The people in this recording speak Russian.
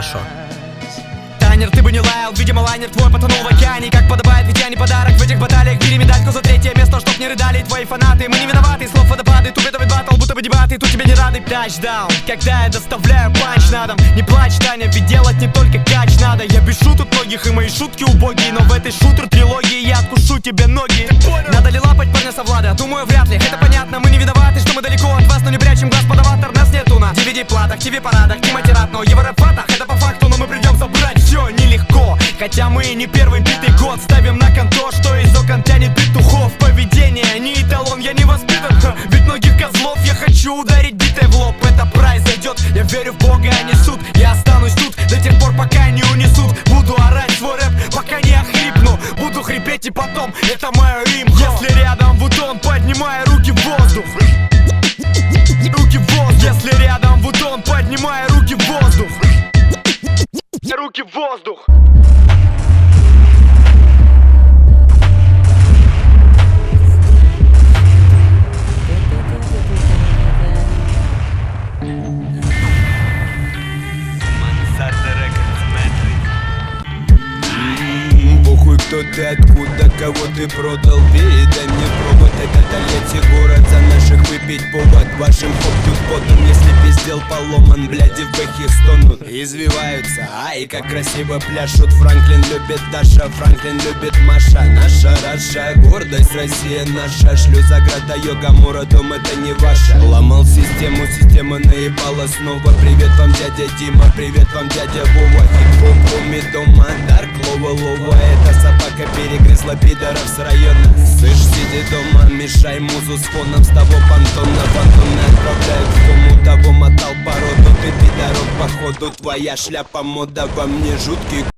хорошо. Танер, ты бы не лаял, видимо лайнер твой потонул в океане. Как подобает, ведь я не подарок в этих баталиях. Бери медальку за третье место, чтоб не рыдали твои фанаты. Мы не виноваты, слов водопады, тупит батл, будто бы дебаты. Тут тебе не рады, тачдаун, когда я доставляю панч на дом. Не плачь, Таня, ведь делать не только кач надо. Я пишу тут многих, и мои шутки убогие, но в этой шутер-трилогии я откушу тебе ноги. Надо ли лапать парня со Влада? Думаю, вряд ли, это понятно. Мы не виноваты, что мы далеко от вас, но не прячем глаз под аватар. Нас нету на DVD-платах, ТВ-парадах, не матерат, но его рэп-фатах. Это по факту, но мы придем забрать все нелегко. Хотя мы не первый битый год ставим на конто, что из окон тянет петухов. Поведение не эталон, я не воспитан, ведь многих козлов я хочу ударить битой в лоб. Это произойдет, я верю в Бога, а не суд. Я останусь тут до тех пор, пока не унесут. Буду орать свой рэп, пока не охрипну. Буду хрипеть и потом, это мое имя. Если рядом Вудон, поднимай руки в воздух. Руки в воздух. Если рядом Вудон, поднимай руки в воздух. Руки в воздух. Кто ты, откуда, кого ты продал? Передай мне провод, это Тольятти город. За наших выпить повод, вашим хоп-тют ботом. Если пиздел поломан, бляди в бэхе стонут. Извиваются, ай, как красиво пляшут. Франклин любит Даша, Франклин любит Маша. Наша Раша, гордость Россия наша. Шлюзаграда, йога, Мурадом, это не ваша. Ломал систему, система наебала снова. Привет вам, дядя Дима, привет вам, дядя Вова. Хип-хоп, уми дома, дарк, лова, это собака перегрызла пидоров с района. Слышь, сиди дома, мешай музу с фоном. С того понтона фантомно отправляют в кому. Того мотал породу, ты пидорок походу. Твоя шляпа мода во мне жуткий.